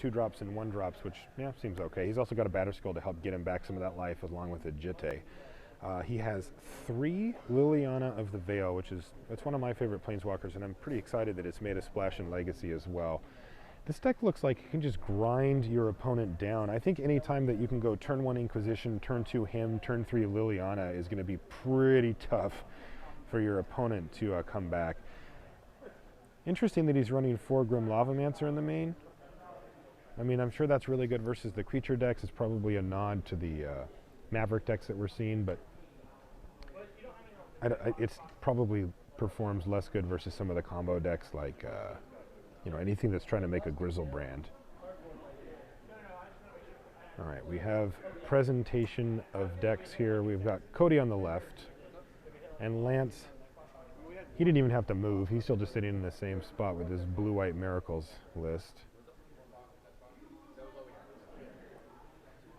2 drops and 1 drops, which, yeah, seems okay. He's also got a batter skill to help get him back some of that life along with a Jitte. He has 3 Liliana of the Veil, that's one of my favorite planeswalkers, and I'm pretty excited that it's made a splash in Legacy as well. This deck looks like you can just grind your opponent down. I think any time that you can go turn 1 Inquisition, turn 2 him, turn 3 Liliana is going to be pretty tough for your opponent to come back. Interesting that he's running 4 Grim Lavamancer in the main. I mean, I'm sure that's really good versus the creature decks. It's probably a nod to the Maverick decks that we're seeing, but it's probably performs less good versus some of the combo decks like anything that's trying to make a Grizzlebrand. All right, we have presentation of decks here. We've got Cody on the left, and Lance, he didn't even have to move. He's still just sitting in the same spot with his Blue-White Miracles list.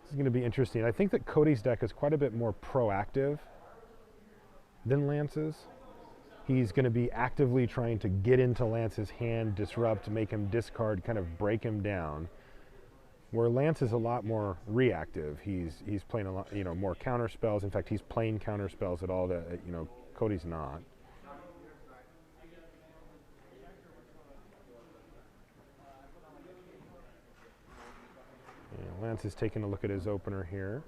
This is going to be interesting. I think that Cody's deck is quite a bit more proactive than Lance's. He's going to be actively trying to get into Lance's hand, disrupt, make him discard, kind of break him down. Where Lance is a lot more reactive. He's playing a lot, more counter spells. In fact, he's playing counter spells at all that Cody's not. And Lance is taking a look at his opener here,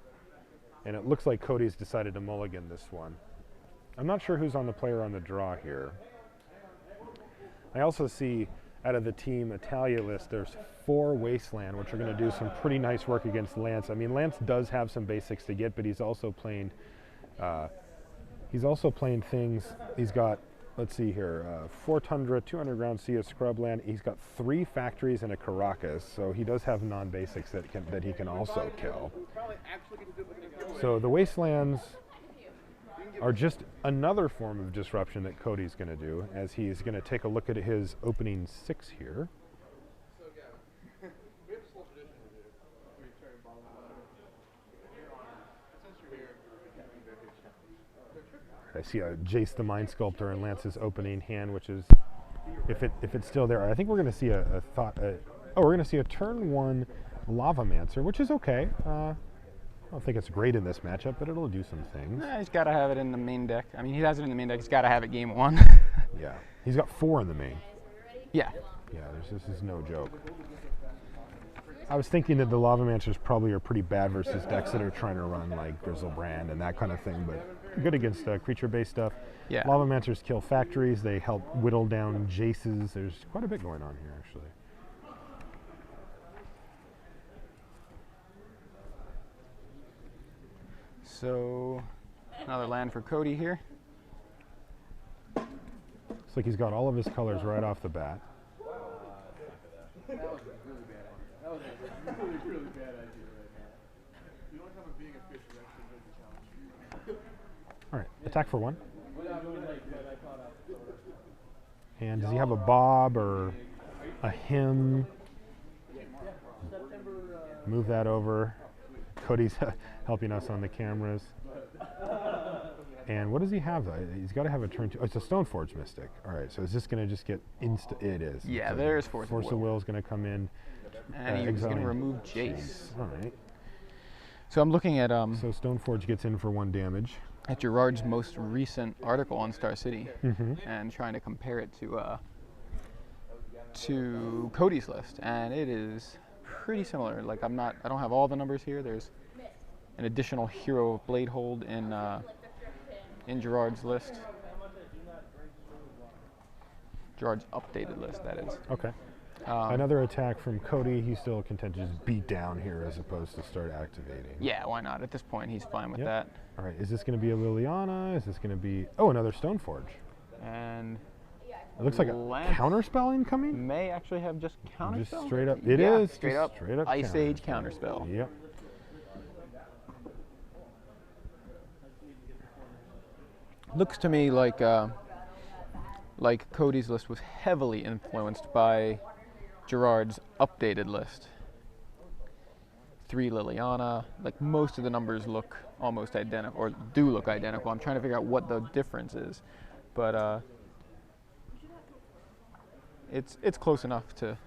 and it looks like Cody's decided to mulligan this one. I'm not sure who's on the player on the draw here. I also see out of the Team Italia list, there's 4 Wasteland, which are going to do some pretty nice work against Lance. I mean, Lance does have some basics to get, but he's also playing things. He's got, let's see here, 4 Tundra, 2 Underground Sea, a Scrubland. He's got 3 Factories and a Caracas, so he does have non-basics that he can also kill. So the Wastelands are just another form of disruption that Cody's going to do, as he's going to take a look at his opening 6 here. I see a Jace the Mind Sculptor in Lance's opening hand, which is, if it's still there, I think we're going to see we're going to see a turn 1 Lavamancer, which is okay. I don't think it's great in this matchup, but it'll do some things. He's got to have it in the main deck. I mean, he has it in the main deck. He's got to have it game 1. Yeah, he's got 4 in the main. Yeah. Yeah, this is no joke. I was thinking that the Lavamancers probably are pretty bad versus decks that are trying to run like Grizzlebrand and that kind of thing, but good against creature-based stuff. Yeah. Lavamancers kill factories. They help whittle down Jaces. There's quite a bit going on here, actually. So, another land for Cody here. Looks like he's got all of his colors right off the bat. That was a really bad idea. That was a really, really bad idea right now. You don't have a being a fish that actually has a challenge. All right, attack for 1. And does he have a Bob or a him? Move that over. Cody's helping us on the cameras. And what does he have, though? He's got to have a turn 2. Oh, it's a Stoneforge Mystic. All right, so is this going to just get It is. Yeah, so there's Force of Will is going to come in. And he's going to remove Jace. All right. So I'm looking at so Stoneforge gets in for 1 damage. At Gerard's most recent article on Star City, and trying to compare it to Cody's list, and it is pretty similar. Like I don't have all the numbers here. There's an additional Hero Bladehold in Gerard's list. Gerard's updated list, that is. Okay. Another attack from Cody. He's still content to just beat down here as opposed to start activating. Yeah, why not? At this point, he's fine with that. All right, is this going to be a Liliana? Is this going to be... Oh, another Stoneforge. And... It looks like a counterspell incoming? May actually have just counterspell? Just straight up. It is. Straight up Ice Age counterspell. Yep. Looks to me like Cody's list was heavily influenced by Gerard's updated list. 3 Liliana, like most of the numbers look almost identical, or do look identical. I'm trying to figure out what the difference is, but it's close enough to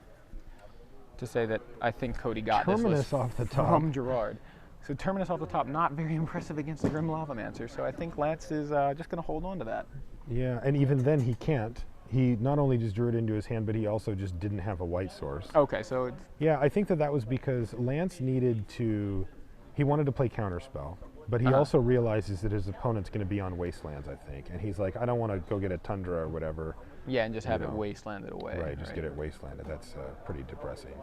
to say that I think Cody got Terminus this list off the top. from Gerard. So Terminus off the top, not very impressive against the Grim Lavamancer. So I think Lance is just going to hold on to that. Yeah, and even then he can't. He not only just drew it into his hand, but he also just didn't have a white source. Okay, so it's, Yeah, I think that was because Lance needed to, he wanted to play counterspell, but he also realizes that his opponent's going to be on Wastelands, I think. And he's like, I don't want to go get a Tundra or whatever. yeah, and just have it wastelanded away. Right, just get it wastelanded. That's pretty depressing.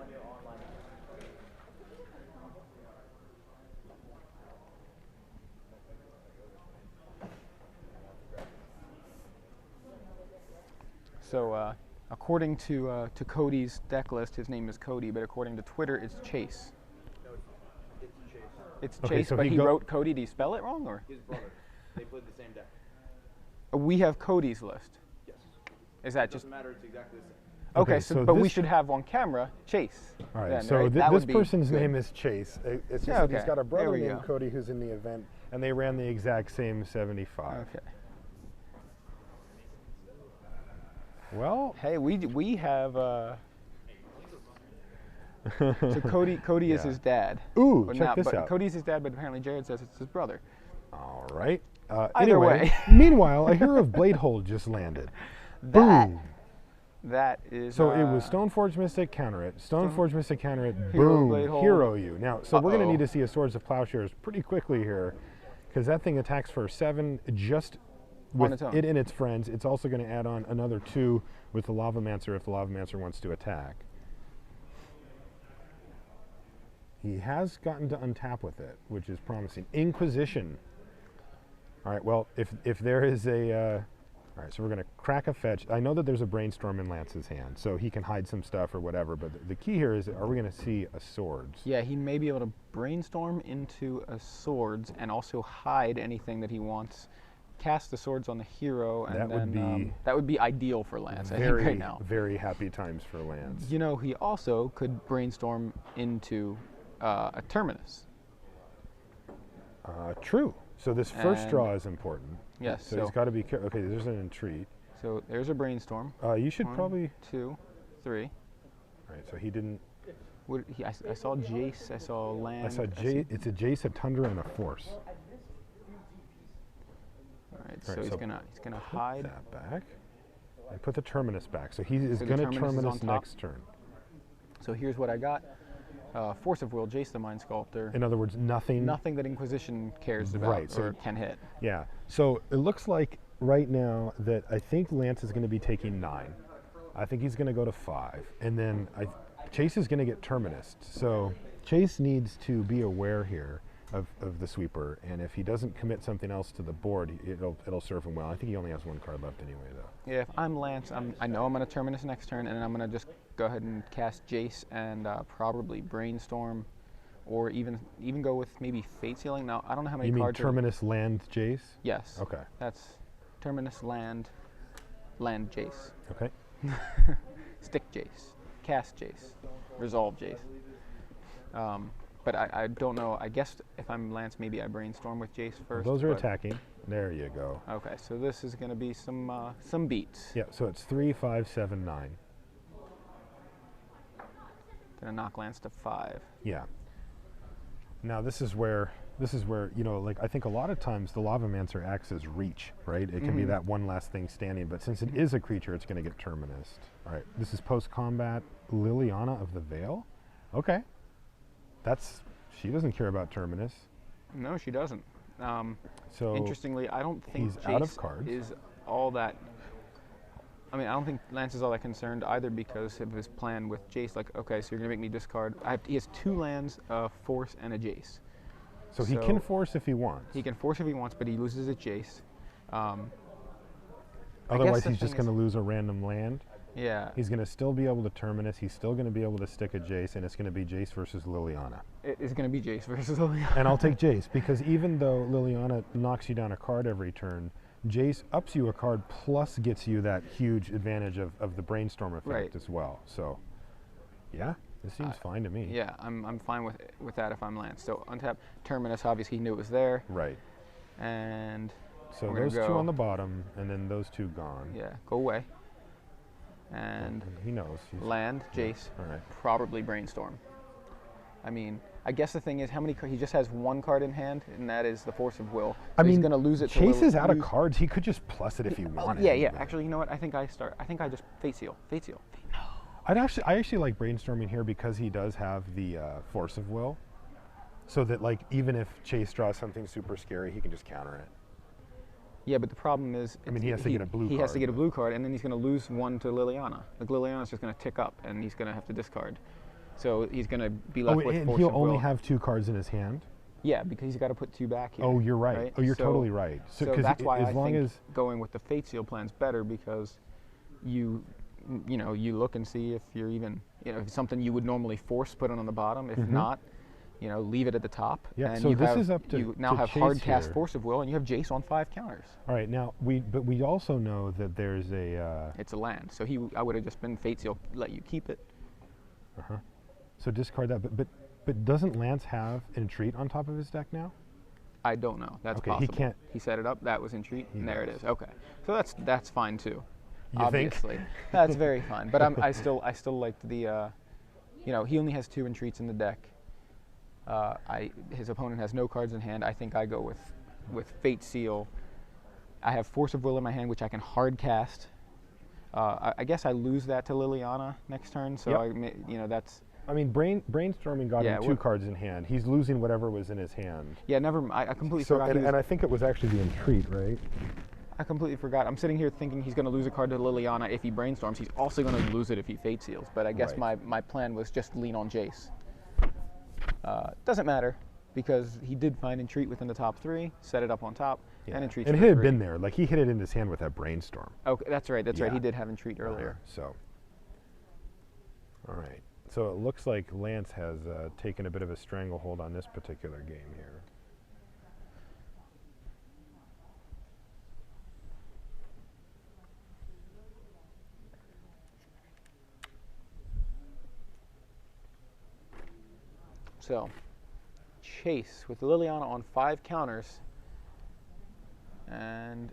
So according to Cody's deck list, his name is Cody, but according to Twitter, it's Chase. No, it's Chase. It's Okay, Chase, so but he he go- wrote Cody. Did he spell it wrong, or? His brother. They played the same deck. We have Cody's list. Yes. Is that It just doesn't matter. It's exactly the same. okay? Okay, So, so but we this- should have on camera Chase. All right, then, so right? That this would be person's good. name is Chase. It's just Yeah, that he's okay. got a There brother we named go. Cody who's in the event, and they ran the exact same 75. Okay. Well, Hey, we have. So Cody is Yeah. his dad. Ooh, But check not- this but out. Cody's his dad, but apparently Jared says it's his brother. all right. Either Anyway, way. meanwhile, a Hero of Bladehold just landed. That Boom. that is. So it was Stoneforge Mystic, counter it. Stoneforge Mystic, counter it. Hero Boom. Bladehold. Hero you. Now, so we're going to Uh-oh. need to see a Swords of Plowshares pretty quickly here, because that thing attacks for 7 just with its own. it and its friends. It's also going to add on another 2 with the Lavamancer if the Lavamancer wants to attack. He has gotten to untap with it, which is promising. Inquisition. All right, well, if there is a... all right, so we're going to crack a fetch. I know that there's a Brainstorm in Lance's hand, so he can hide some stuff or whatever, but the key here is, are we going to see a Swords? Yeah, he may be able to brainstorm into a swords and also hide anything that he wants. Cast the swords on the hero, and That would then be that would be ideal for Lance. I think Very, right now. very happy times for Lance. You know, he also could brainstorm into a Terminus. True. So this first And- draw is important. Yes. So he's got to be careful. Okay, there's an entreat. So there's a brainstorm. You should 1, probably... 2, 3. All right, so he didn't... I saw Jace. I saw Land. I saw it's a Jace, a Tundra, and a Force. All right. All So right, he's so gonna Put hide. that back. And put the Terminus back. So he is So the going to Terminus is on Terminus top. next turn. So here's what I got. Force of Will, Jace the Mind Sculptor. In other words, nothing... Nothing that Inquisition cares about Right, so- or can hit. Yeah. So it looks like right now that I think Lance is going to be taking 9. I think he's going to go to 5. And then Chase is going to get Terminus. So Chase needs to be aware here of the sweeper. And if he doesn't commit something else to the board, it'll serve him well. I think he only has 1 card left anyway, though. Yeah, if I'm Lance, I know I'm going to Terminus next turn, and then I'm going to just go ahead and cast Jace and probably Brainstorm, or even go with maybe Fate Sealing. Now, I don't know how many You mean cards. Terminus land Jace? Yes. Okay. That's Terminus land Jace. Okay. Stick Jace. Cast Jace. Resolve Jace. But I don't know. I guess if I'm Lance, maybe I Brainstorm with Jace first. Those are but- attacking. There you go. Okay, so this is going to be some beats. Yeah, so it's 3, 5, 7, 9. Gonna knock Lance to 5. Yeah. Now this is where you know, like, I think a lot of times the Lavamancer acts as reach, right? It can be that one last thing standing, but since it is a creature, it's going to get Terminus. All right, this is post-combat Liliana of the Veil. Okay, she doesn't care about Terminus. No, she doesn't. So Interestingly, I don't think he's out of Jace cards. is all that. I mean, I don't think Lance is all that concerned either because of his plan with Jace. Like, okay, so you're gonna make me discard. He has 2 lands, a Force and a Jace. So he can force if he wants. He can force if he wants, but he loses at Jace. Otherwise, the he's just thing going to lose a random land. Yeah, He's going to still be able to Terminus. He's still going to be able to stick a Jace, and it's going to be Jace versus Liliana. it is gonna be Jace versus Liliana. And I'll take Jace, because even though Liliana knocks you down a card every turn, Jace ups you a card plus gets you that huge advantage of the Brainstorm effect Right. as well. So, yeah, this seems fine to me. Yeah, I'm fine with that if I'm Lance. So untap Terminus. Obviously, he knew it was there, Right. and So We're gonna those 2 go- on the bottom, and then those 2 gone. yeah, go away. and He knows. land, Jace, All right. probably Brainstorm. I mean, I guess the thing is, he just has one card in hand, and that is the Force of Will. So he's going to lose it. Chase is out of cards. He could just plus it if he wanted. Yeah. Actually, you know what? I think I just Fate Seal. No. I actually like brainstorming here because he does have the Force of Will, so that like even if Chase draws something super scary, he can just counter it. Yeah, but the problem is, he has to get a blue card. He has to get a blue card, and then he's going to lose one to Liliana. Like Liliana's just going to tick up, and he's going to have to discard. So he's going to be left with Force of Will. And he'll only have 2 cards in his hand? Yeah, because he's got to put 2 back here. Oh, you're right. Oh, you're totally right. So that's why I think going with the Fate Seal plan's better, because you look and see if you're even, if it's something you would normally force, put it on the bottom. If not, leave it at the top. Yeah, and so this is up to you now have Chase hard cast here. Force of Will, and you have Jace on 5 counters. All right, now we also know that there's a. It's a land, so I would have just been Fate Seal, let you keep it. So discard that, but doesn't Lance have Entreat on top of his deck now? I don't know. That's okay, possible. He can't. He set it up. That was Entreat, and there it is. Okay, so that's fine too. You obviously, think? That's very fine. But I still liked the, he only has 2 Entreats in the deck. His opponent has no cards in hand. I think I go with Fate Seal. I have Force of Will in my hand, which I can hard cast. I guess I lose that to Liliana next turn. So that's. I mean, brainstorming got him 2 cards in hand. He's losing whatever was in his hand. Yeah, I completely forgot. And I think it was actually the Entreat, right? I completely forgot. I'm sitting here thinking he's going to lose a card to Liliana if he brainstorms. He's also going to lose it if he Fate Seals. But I guess my plan was just lean on Jace. Doesn't matter, because he did find Entreat within the top 3, set it up on top, and Entreat. And it had been there. Like, he hit it in his hand with that brainstorm. Okay, that's right. That's right. He did have Entreat earlier. All right. So it looks like Lance has taken a bit of a stranglehold on this particular game here. So, Chase with Liliana on 5 counters, and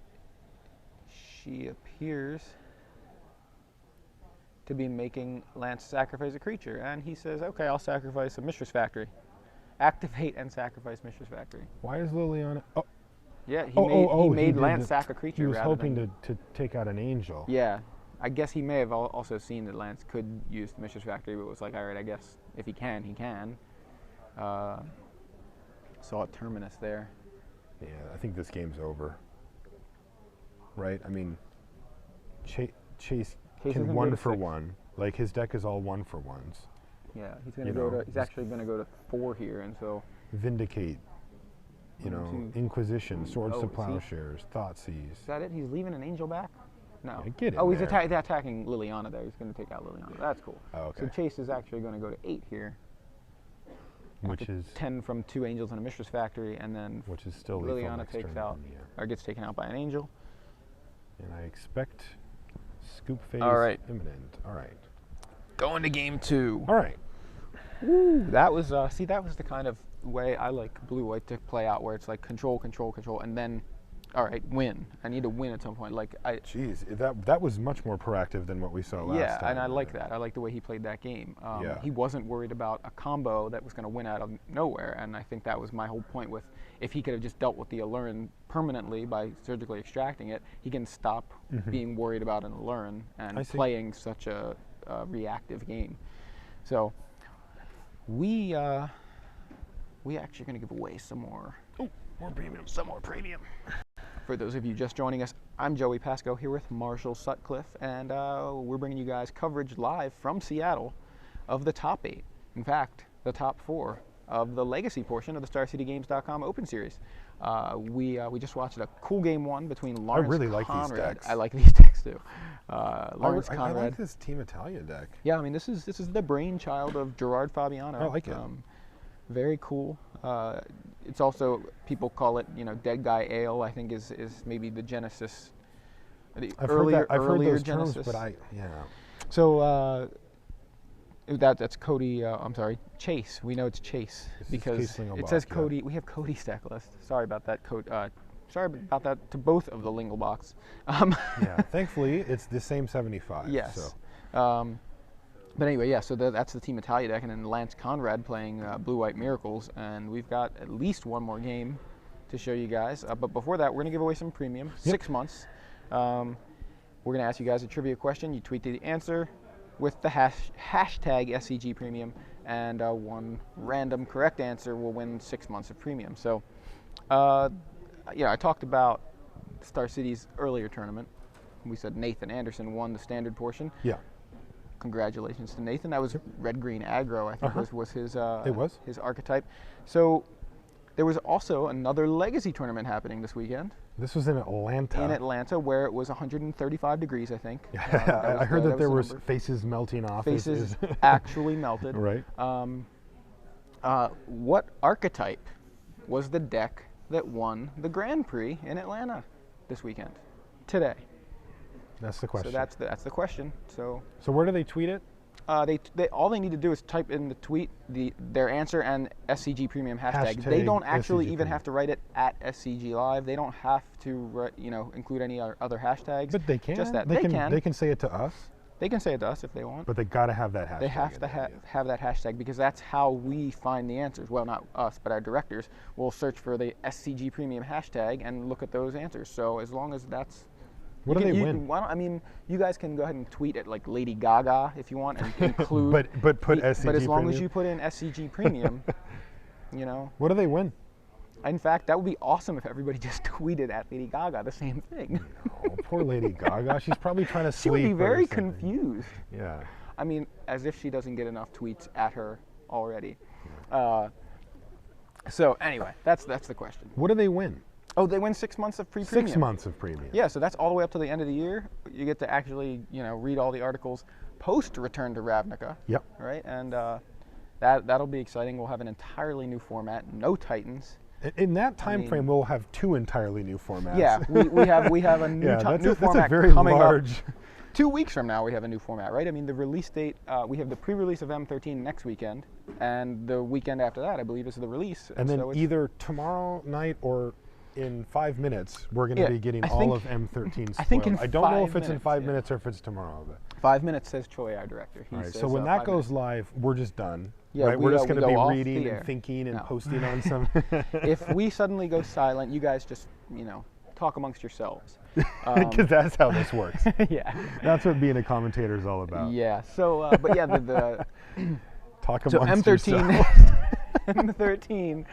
she appears to be making Lance sacrifice a creature, and he says, okay, I'll sacrifice a Mistress Factory. Activate and sacrifice Mistress Factory. Why is Liliana... Oh. Yeah, he made Lance sack a creature. He was hoping to take out an angel. Yeah, I guess he may have also seen that Lance could use the Mistress Factory, but was like, all right, I guess if he can, he can. Saw a Terminus there. Yeah, I think this game's over. Right? I mean, Chase can 1 for 1. Like, his deck is all 1 for 1s. Yeah, he's going to go to. He's actually going to go to 4 here, and so. Vindicate. Inquisition, Swords to Plowshares, Thoughtseize. Is that it? He's leaving an angel back? No. Yeah, get in he's there. attacking Liliana there. He's going to take out Liliana. That's cool. Oh, okay. So Chase is actually going to go to 8 here. Which is 10 from 2 angels and a Mistress Factory, and then which is still Liliana takes out or gets taken out by an angel. And I expect scoop phase imminent. All right. Going to game 2. All right. Woo, that was that was the kind of way I like blue-white to play out, where it's like control, and then, all right, win. I need to win at some point. Jeez, that was much more proactive than what we saw last time. Yeah, and I like that. I like the way he played that game. He wasn't worried about a combo that was going to win out of nowhere, and I think that was my whole point with, if he could have just dealt with the Allurn permanently by surgically extracting it, he can stop being worried about an Allurn and playing such a reactive game. So we actually going to give away some more. Oh, more premium. Some more premium. For those of you just joining us, I'm Joey Pasco here with Marshall Sutcliffe, and we're bringing you guys coverage live from Seattle of the top 8. In fact, the top 4 of the legacy portion of the StarCityGames.com Open Series. We just watched a cool game 1 between Lawrence I really Conrad. like these decks. I like these decks too. Lawrence Conrad. I like this Team Italia deck. Yeah, I mean, this is the brainchild of Gerard Fabiano. I like it. Very cool. It's also, people call it, Dead Guy Ale. I think is maybe the genesis, I've heard those genesis. terms, but So that's Cody. I'm sorry, Chase. We know it's Chase because it says Cody. We have Cody stack list. Sorry about that, sorry about that to both of the Lingelbachs. Yeah, thankfully it's the same 75. Yes. So. But anyway, yeah, so that's the Team Italia deck, and then Lance Conrad playing Blue-White Miracles, and we've got at least one more game to show you guys. But before that, we're going to give away some premium, 6 months. We're going to ask you guys a trivia question. You tweet the answer with the hashtag SCG Premium, and one random correct answer will win 6 months of premium. So, yeah, I talked about Star City's earlier tournament. We said Nathan Anderson won the standard portion. Yeah. Congratulations to Nathan. That was red-green aggro, I think was his his archetype. So there was also another Legacy tournament happening this weekend. This was in Atlanta. In Atlanta, where it was 135 degrees, I think. Yeah, I heard that there was faces melting off. Faces actually melted. Right. What archetype was the deck that won the Grand Prix in Atlanta this weekend? Today. That's the question. So that's the question. So where do they tweet it? They all they need to do is type in the tweet their answer and SCG Premium hashtag. They don't actually even have to write it at SCG Live. They don't have to include any other hashtags. But they can. Just that They can say it to us. They can say it to us if they want. But they got to have that hashtag. They have to have that hashtag, because that's how we find the answers. Well, not us, but our directors will search for the SCG Premium hashtag and look at those answers. So as long as that's What do they win? I mean, you guys can go ahead and tweet at like Lady Gaga if you want, and include. but put SCG. But as long Premium? as you put in SCG Premium, What do they win? In fact, that would be awesome if everybody just tweeted at Lady Gaga the same thing. Oh, poor Lady Gaga. She's probably trying to She sleep. would be very or something. confused. Yeah. I mean, as if she doesn't get enough tweets at her already. So anyway, that's the question. What do they win? Oh, they win 6 months of premium. 6 months of premium. Yeah, so that's all the way up to the end of the year. You get to actually, read all the articles post Return to Ravnica. Yep. Right, and that'll be exciting. We'll have an entirely new format, no Titans. In that time frame, we'll have 2 entirely new formats. Yeah, we have a new new format that's a very coming large. up. 2 weeks from now, we have a new format, right? I mean, the release date, we have the pre-release of M13 next weekend, and the weekend after that, I believe, is the release. And then so either tomorrow night or in 5 minutes, we're going to be getting all of M13 spoiled. I don't know if it's in 5 minutes or if it's tomorrow. But 5 minutes, says Choi, our director. All right, so when that goes live, we're just done. Yeah, right? We're just going to be reading and thinking and posting on some. If we suddenly go silent, you guys just, talk amongst yourselves. Because that's how this works. Yeah. That's what being a commentator is all about. Yeah. So, but yeah, the talk amongst M13. M13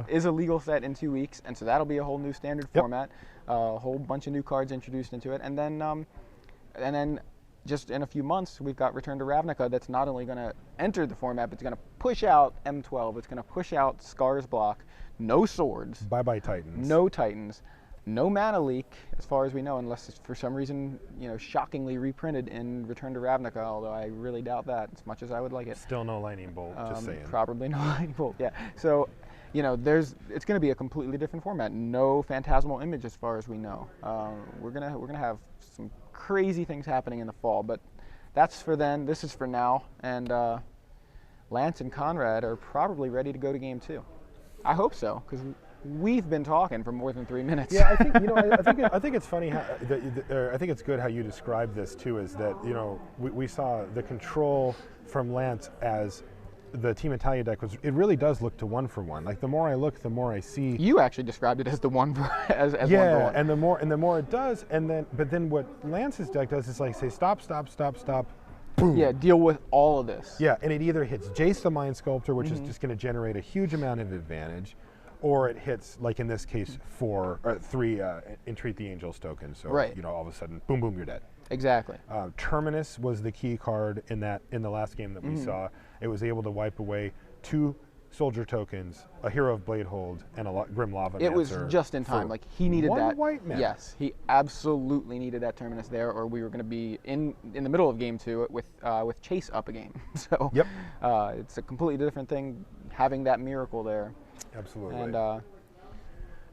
is a legal set in 2 weeks, and so that'll be a whole new standard format. A whole bunch of new cards introduced into it, and then just in a few months, we've got Return to Ravnica that's not only going to enter the format, but it's going to push out M12. It's going to push out Scar's Block. No swords. Bye-bye Titans. No Titans. No mana leak, as far as we know, unless it's for some reason, shockingly reprinted in Return to Ravnica, although I really doubt that, as much as I would like it. Still no lightning bolt, just saying. Probably no lightning bolt, yeah. So, it's going to be a completely different format. No Phantasmal Image, as far as we know. We're gonna have some crazy things happening in the fall, but that's for then. This is for now, and Lance and Conrad are probably ready to go to Game 2. I hope so, because we've been talking for more than 3 minutes. Yeah, I think I think it's funny how I think it's good how you describe this too. Is that we saw the control from Lance as the Team Italia deck was. It really does look to 1-for-1. Like the more I look, the more I see. You actually described it as the one for as yeah, 1-for-1. and the more it does, but then what Lance's deck does is like say stop. Boom. Yeah, deal with all of this. Yeah, and it either hits Jace the Mind Sculptor, which is just going to generate a huge amount of advantage, or it hits, like in this case, 4 or 3 Entreat the Angels tokens. So all of a sudden, boom, boom, you're dead. Exactly. Terminus was the key card in the last game that we saw. It was able to wipe away 2 soldier tokens, a Hero of Bladehold, and a Grim Lava. It was just in time. Like he needed one that. White mana. Yes, he absolutely needed that Terminus there, or we were going to be in the middle of Game 2 with Chase up a game. So it's a completely different thing having that miracle there. Absolutely. And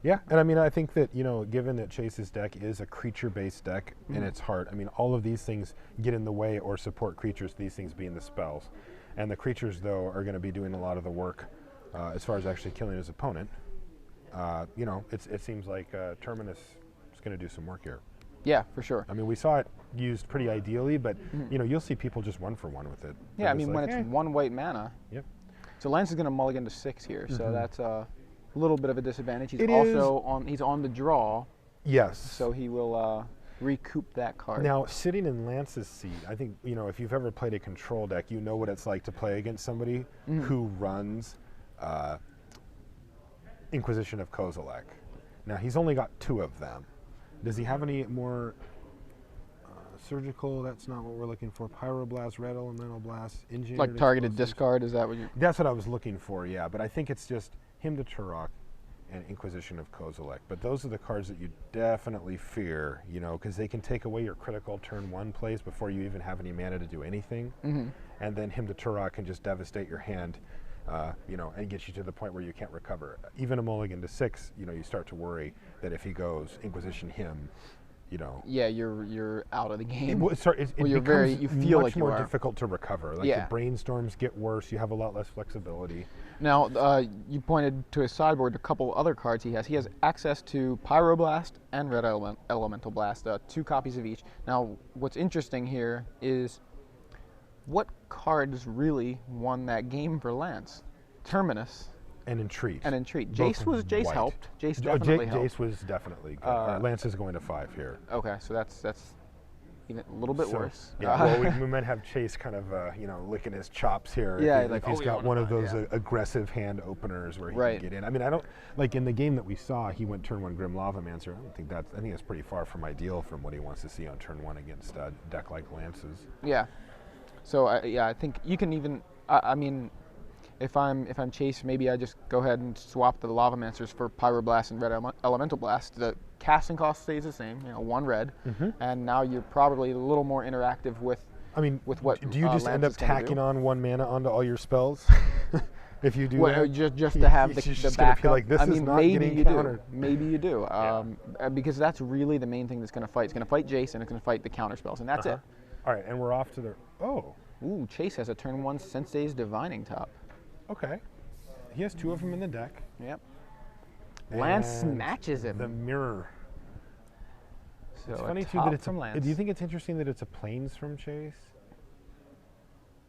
yeah, and I mean, I think that, given that Chase's deck is a creature-based deck in its heart, I mean, all of these things get in the way or support creatures, these things being the spells. And the creatures, though, are going to be doing a lot of the work as far as actually killing his opponent. It seems like Terminus is going to do some work here. Yeah, for sure. I mean, we saw it used pretty ideally, but you know, you'll see people just 1-for-1 with it. Yeah, They're I mean, just when like, it's 1 white mana. Yep. So Lance is going to mulligan to 6 here, so that's a little bit of a disadvantage. He's It also on the draw, Yes. so he will recoup that card. Now, sitting in Lance's seat, I think, you know, if you've ever played a control deck, you know what it's like to play against somebody who runs Inquisition of Kozilek. Now, he's only got 2 of them. Does he have any more surgical? That's not what we're looking for. Pyroblast, Red Elemental Blast, Engineered Like targeted Explosives. discard, is that what you... That's what I was looking for, yeah. But I think it's just him to Turok and Inquisition of Kozilek. But those are the cards that you definitely fear, you know, because they can take away your critical turn 1 plays before you even have any mana to do anything. And then him to Turok can just devastate your hand, you know, and get you to the point where you can't recover. Even a mulligan to 6, you know, you start to worry that if he goes Inquisition him, you know. Yeah, you're out of the game. Well, it you're becomes you feel much like you more are. difficult to recover. Like Yeah. the brainstorms get worse. You have a lot less flexibility. Now, you pointed to his sideboard a couple other cards he has. He has access to Pyroblast and Red Elemental Blast, 2 copies of each. Now, what's interesting here is what cards really won that game for Lance? Terminus And Entreat. and Entreat. Both Jace white. helped. Jace Oh, definitely helped. Jace was definitely good. Lance is going to 5 here. Okay, so that's even a little bit So, worse. Yeah, well, we might have Chase kind of, you know, licking his chops here. Yeah, if, like, if he's oh, you got wanna one of buy, those yeah. aggressive hand openers where he Right. can get in. I mean, I don't like in the game that we saw, he went turn 1 Grim Lavamancer. I think that's pretty far from ideal from what he wants to see on turn 1 against a deck like Lance's. Yeah. So I think you can even. I mean, if I'm Chase, maybe I just go ahead and swap the Lavamancers for Pyroblast and Red Elemental Blast. The casting cost stays the same, you know, 1 red, and now you're probably a little more interactive with. I mean, with what do you just Lance end up is gonna tacking do. on 1 mana onto all your spells? If you do Well, that? just to have He's the just gonna be backup. like, this I is mean, not maybe getting you countered. do. Maybe you do. Because that's really the main thing that's going to fight. It's going to fight Jace and it's going to fight the counter spells, and that's it. All right, and we're off to the. Oh, Ooh, Chase has a turn 1 Sensei's Divining Top. okay. He has 2 of them in the deck. Yep. Lance And snatches him. The mirror. So It's a funny too top that it's from Lance. Do you think it's interesting that it's a planes from Chase?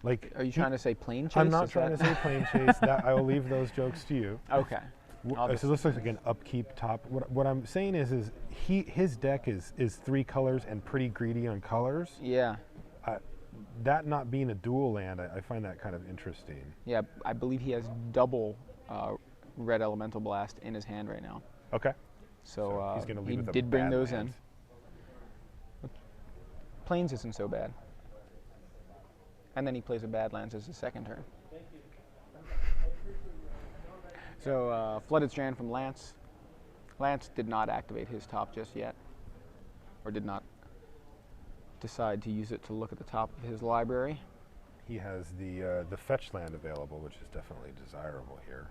Like, Are you trying to say plane chase? I'm not Is trying that- to say plane Chase. That I will leave those jokes to you. Okay. I'll So just- this looks like an upkeep top. What I'm saying is his deck is 3 colors and pretty greedy on colors. Yeah. That not being a dual land, I find that kind of interesting. Yeah, I believe he has double Red Elemental Blast in his hand right now. Okay. So, he's going to he leave with a did bring bad those land. in. Plains isn't so bad. And then he plays a Badlands as his second turn. So, Flooded Strand from Lance. Lance did not activate his top just yet, or did not decide to use it to look at the top of his library. He has the fetch land available, which is definitely desirable here.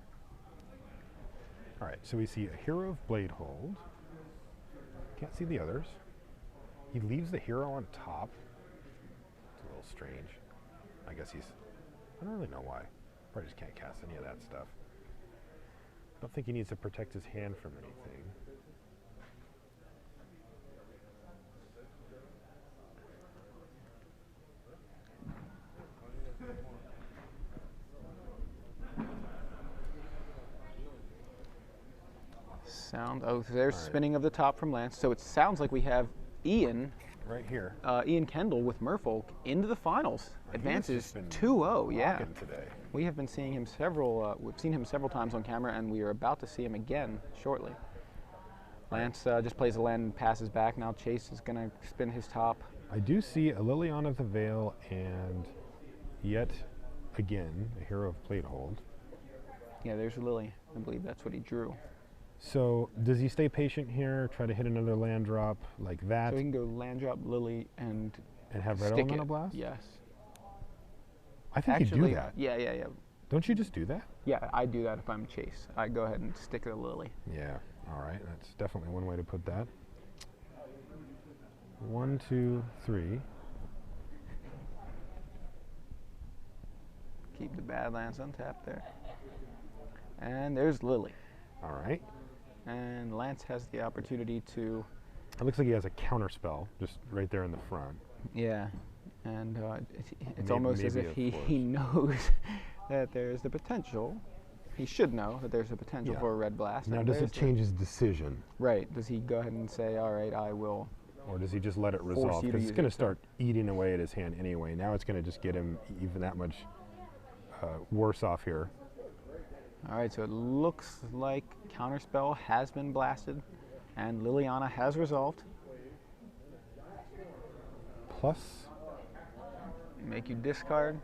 All right, so we see a Hero of Bladehold. Can't see the others. He leaves the hero on top. It's a little strange. I guess I don't really know why. Probably just can't cast any of that stuff. I don't think he needs to protect his hand from anything. Oh, so there's spinning of the top from Lance. So it sounds like we have Ian Right here. Ian Kendall with Merfolk into the finals. Advances been 2-0. Yeah, Rocking today. we have been seeing him we've seen him several times on camera, and we are about to see him again shortly. Lance just plays a land and passes back. Now Chase is going to spin his top. I do see a Liliana of the Veil and yet again a Hero of Bladehold. Yeah, there's Lily. I believe that's what he drew. So does he stay patient here, try to hit another land drop like that, So he can go land drop Lily and and have Red stick Elemental it. Blast? Yes. I think he'd do that. Yeah. Don't you just do that? Yeah, I do that if I'm Chase. I go ahead and stick the Lily. Yeah. All right. That's definitely one way to put that. 1, 2, 3. Keep the Badlands untapped there. And there's Lily. All right. And Lance has the opportunity to It looks like he has a counter spell just right there in the front. Yeah, and it's Maybe- almost as maybe if a he knows that there's the potential. He should know that there's a potential Yeah. for a red blast. Now, and does it there's the- change his decision? Right. Does he go ahead and say, all right, I will? Or does he just let it Force resolve? you to Because it's use going to it, so- start eating away at his hand anyway. Now it's going to just get him even that much worse off here. All right, so it looks like Counterspell has been blasted, and Liliana has resolved. Plus, Make you discard.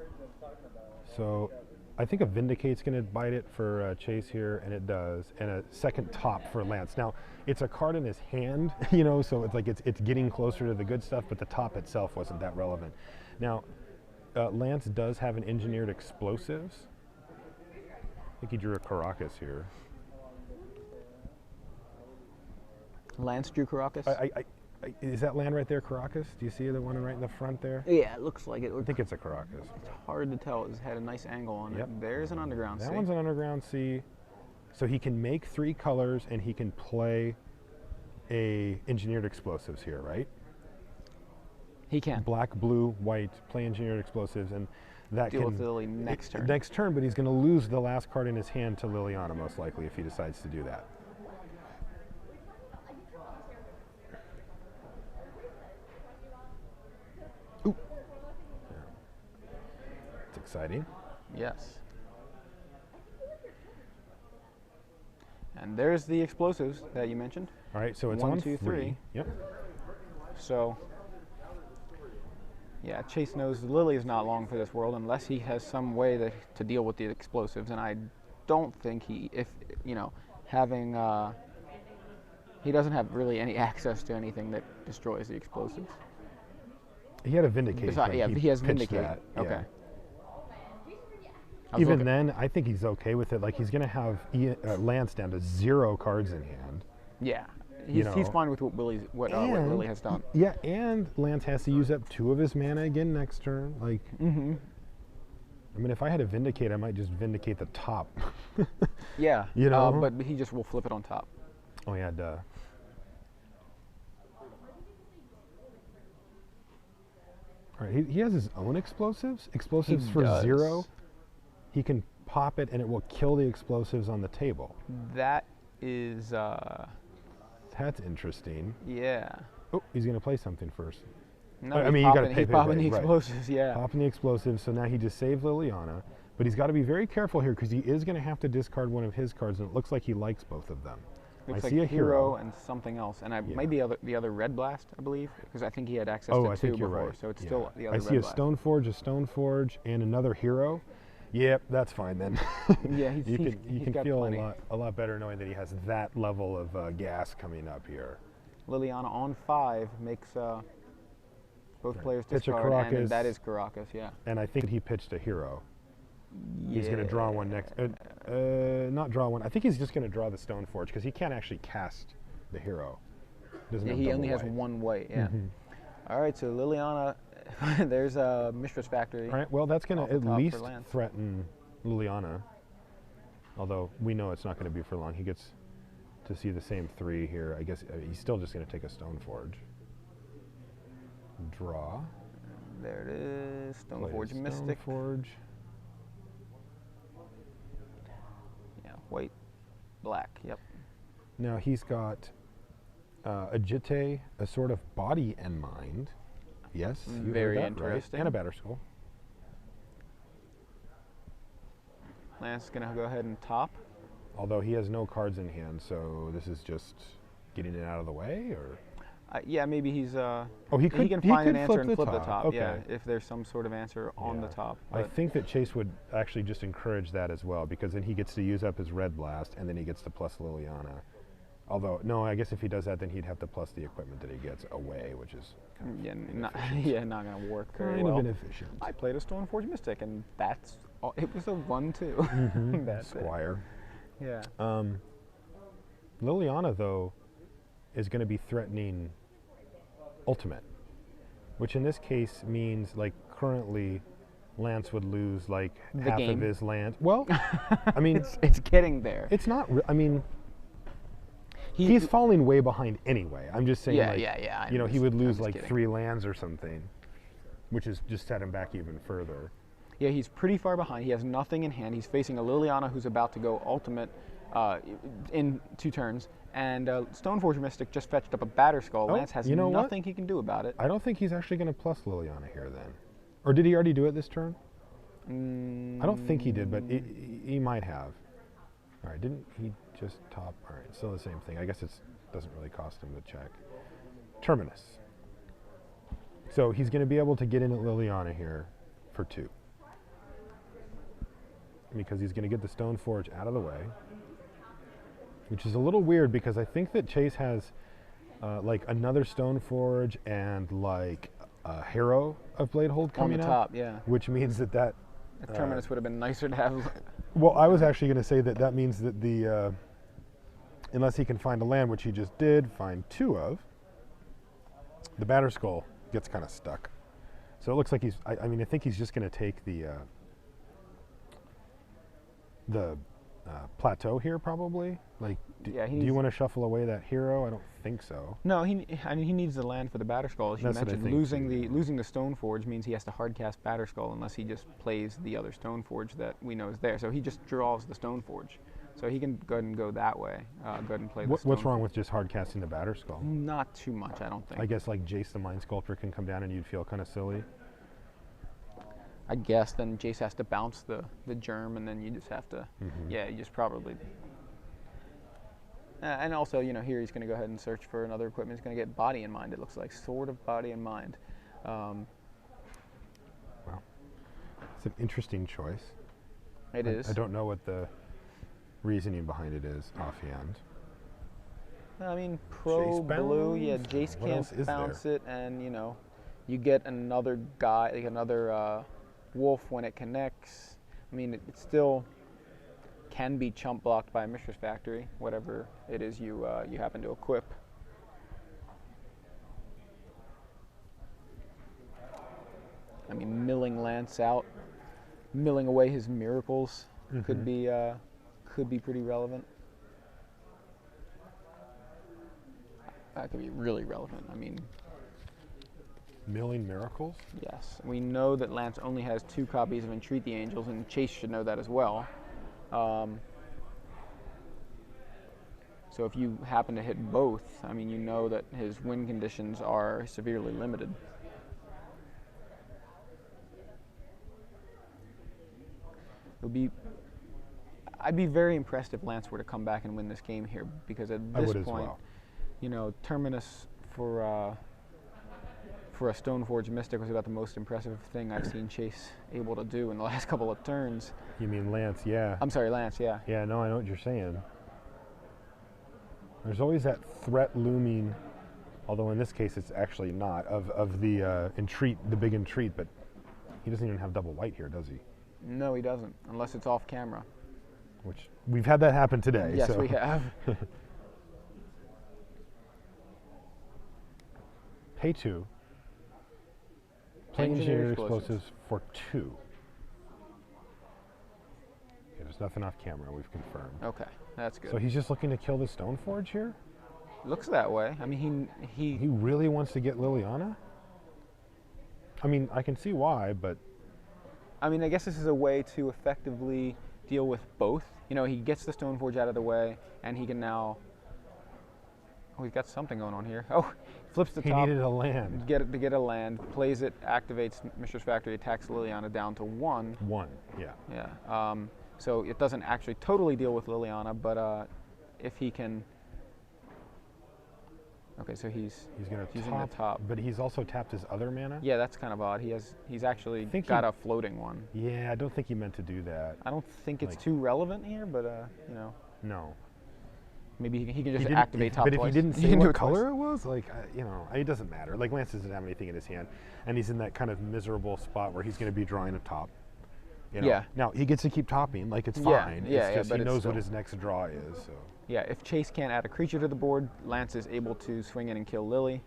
so I think a Vindicate's going to bite it for Chase here, and it does, and a second top for Lance. Now, it's a card in his hand, you know, so it's like it's getting closer to the good stuff, but the top itself wasn't that relevant. Now, Lance does have an engineered explosives. I think he drew a Caracas here. Lance drew Caracas. Is that land right there, Caracas? Do you see the one right in the front there? Yeah, it looks like it. I think it's a Caracas. It's hard to tell. It's had a nice angle on Yep. it. There's an underground. That sea. one's an underground sea. So he can make 3 colors and he can play a engineered explosives here, right? He can Black, blue, white, play engineered explosives, and that deal can with Lily next turn. next turn. But he's going to lose the last card in his hand to Liliana most likely if he decides to do that. Ooh. Yeah. It's exciting. Yes. And there's the explosives that you mentioned. All right, so it's 1, on 2, 3. Yep. So, yeah, Chase knows Lily is not long for this world unless he has some way to deal with the explosives. And I don't think having, he doesn't have really any access to anything that destroys the explosives. He had a Vindicate. Besides, but yeah, he has pitched Vindicate. that, yeah. Okay. I was Even looking- then, I think he's okay with it. Like, he's going to have Lance down to 0 cards in hand. Yeah, you he's know, fine with what what Lily has done. Yeah, and Lance has to use up 2 of his mana again next turn. Like, Mm-hmm. I mean, if I had a Vindicate, I might just Vindicate the top. Yeah, You know? but he just will flip it on top. Oh, yeah, duh. All right, he has his own explosives. Explosives He for does. 0. He can pop it, and it will kill the explosives on the table. That is, That's interesting. yeah. Oh, he's going to play something first. No, I he's mean, you gotta popping- pay- he's pay- popping pay, the right. explosives, yeah. Popping the explosives, so now he just saved Liliana. But he's got to be very careful here because he is going to have to discard one of his cards, and it looks like he likes both of them. Looks I like see a hero. and something else, and Yeah. maybe the other red blast, I believe, because I think he had access Oh, to I 2 think you're before, right. so it's Yeah. still the other I red see a blast. Stoneforge, and another hero. Yep, that's fine then. Yeah, you he's can got feel plenty. a lot better knowing that he has that level of gas coming up here. Liliana on 5 makes both Okay. players Pitch a discard, and Caracas. that is Caracas, yeah. And I think he pitched a hero. He's yeah. going to draw one next. Not draw one. I think he's just going to draw the Stoneforge because he can't actually cast the hero. Doesn't Yeah, have he double only has white. 1 white, yeah. Mhm. All right, so Liliana, there's a Mistress Factory. All right. Well, that's going Off to the at top for least Lance. threaten Liliana. Although we know it's not going to be for long. He gets to see the same 3 here. I guess he's still just going to take a Stoneforge. Draw. There it is, Play a Stoneforge Mystic. Stoneforge. Yeah, white, black, yep. Now he's got a Jitte, a sort of body and mind. Yes, you heard Very that interesting. right. And a Batter Skull. Lance is going to go ahead and top. Although he has no cards in hand, so this is just getting it out of the way, or Yeah, maybe he's. oh, he He can could find an flip answer and flip the top. top. Okay. Yeah, if there's some sort of answer on the Yeah. top. I but- think that Chase would actually just encourage that as well, because then he gets to use up his red blast, and then he gets to plus Liliana. Although, no, I guess if he does that, then he'd have to plus the equipment that he gets away, which is kind of Yeah, not, inefficient. yeah, not gonna work very Kind well. of inefficient. I played a Stoneforge Mystic, and that's all, it was a 1/2. Mhm. That's it. Squire. Yeah. Liliana, though, is going to be threatening ultimate, which in this case means, like, currently Lance would lose like The half game. of his land. Well, I mean, It's getting there. it's not. I mean, He's falling way behind anyway. I'm just saying, Yeah, like, yeah. you know, he would I'm lose just like kidding. 3 lands or something, which is just set him back even further. Yeah, he's pretty far behind. He has nothing in hand. He's facing a Liliana who's about to go ultimate in 2 turns. And Stoneforge Mystic just fetched up a Batterskull. Oh, Lance has you know what? nothing he can do about it. I don't think he's actually going to plus Liliana here then. Or did he already do it this turn? I don't think he did, but he might have. All right, didn't he just top? All right, still the same thing. I guess it doesn't really cost him to check. Terminus. So he's going to be able to get in at Liliana here for 2. Because he's going to get the Stoneforge out of the way. Which is a little weird because I think that Chase has like another Stoneforge and like a Harrow of Bladehold coming On the up, top, yeah. which means that Terminus would have been nicer to have. well, I was actually going to say that means that the unless he can find a land, which he just did find 2 of, the Batterskull gets kind of stuck. So it looks like I mean, I think he's just going to take the plateau here probably. Like, do you want to shuffle away that hero? I don't think so. No, he needs the land for the Batterskull. As you That's what I mentioned, think losing the Stoneforge means he has to hardcast Batterskull unless he just plays the other Stoneforge that we know is there. So he just draws the Stoneforge. So he can go ahead and go that way. Go ahead and play the What's wrong with just hard casting the Batterskull? Not too much, I don't think. I guess like Jace the Mind Sculptor can come down and you'd feel kind of silly. I guess then Jace has to bounce the germ, and then you just have to, yeah, you just probably. And also, you know, here he's going to go ahead and search for another equipment. He's going to get Body in Mind, it looks like. Sword of Body in Mind. Wow. It's an interesting choice. It is. I don't know what the reasoning behind it is offhand. I mean, pro blue, yeah, Jace can't bounce it, and, you know, you get another guy, like another wolf when it connects. I mean, it still can be chump blocked by a Mistress Factory, whatever it is you happen to equip. I mean, milling Lance out, milling away his miracles could be pretty relevant. That could be really relevant. I mean, Milling Miracles? yes, we know that Lance only has 2 copies of Entreat the Angels, and Chase should know that as well. So if you happen to hit both, I mean, you know that his win conditions are severely limited. I'd be very impressed if Lance were to come back and win this game here, because at this point, you know, Terminus for a Stoneforge Mystic was about the most impressive thing I've seen Chase able to do in the last couple of turns. You mean Lance, yeah. I'm sorry, Lance, yeah. Yeah, no, I know what you're saying. There's always that threat looming, although in this case it's actually not, of the entreat, the big entreat, but he doesn't even have double white here, does he? No, he doesn't, unless it's off camera. Which, we've had that happen today. Yes, so. we have. Pay 2. Play Engineer Explosives for 2. Okay, there's nothing off camera, we've confirmed. Okay, that's good. So he's just looking to kill the Stoneforge here? Looks that way. I mean, He really wants to get Liliana? I mean, I can see why, but... I mean, I guess this is a way to effectively deal with both. You know, he gets the Stoneforge out of the way, and he can now... Oh, he's got something going on here. Oh, flips the top. He needed a land. To get a land, plays it, activates Mistress Factory, attacks Liliana down to 1. 1, yeah. Yeah. So it doesn't actually totally deal with Liliana, but if he can... Okay, so he's going to in the top. But he's also tapped his other mana? Yeah, that's kind of odd. He's actually got a floating one. Yeah, I don't think he meant to do that. I don't think it's too relevant here, but you know. No. Maybe he can just activate top But twice. if he didn't say what color it was, like, you know, it doesn't matter. Like, Lance doesn't have anything in his hand, and he's in that kind of miserable spot where he's going to be drawing a top. You know? Yeah. Now, he gets to keep topping, like, it's fine. Yeah, it's just but he knows still what his next draw is, so. Yeah, if Chase can't add a creature to the board, Lance is able to swing in and kill Lily.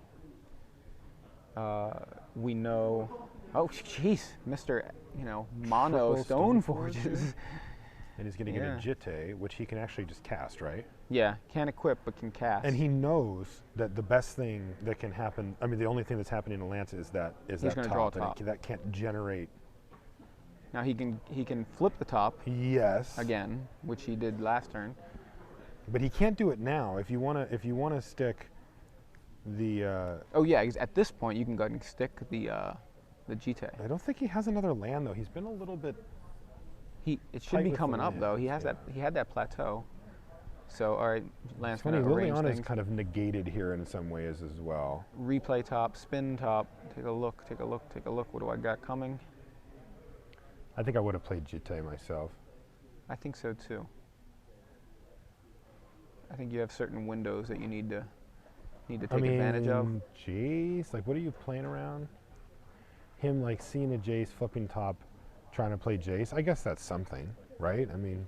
We know... Oh, jeez, Mr. You know, Mono Stoneforges. And he's going to get a Jitte, which he can actually just cast, right? Yeah, can't equip but can cast. And he knows that the best thing that can happen, I mean, the only thing that's happening to Lance is that He's that gonna top. draw a top. And that can't generate. Now he can flip the top Yes. again, which he did last turn. But he can't do it now. If you wanna stick the. Oh yeah, at this point you can go ahead and stick the Jitte. I don't think he has another land though. He's been a little bit. It should tight be with the coming up land. though. He has that. He had that plateau. So all right, Lance Funny, gonna arrange Liliana is things. kind of negated here in some ways as well. Replay top, spin top. Take a look. Take a look. Take a look. What do I got coming? I think I would have played Jitte myself. I think so too. I think you have certain windows that you need to take advantage of. Jace, like what are you playing around? Him like seeing a Jace flipping top, trying to play Jace. I guess that's something, right? I mean,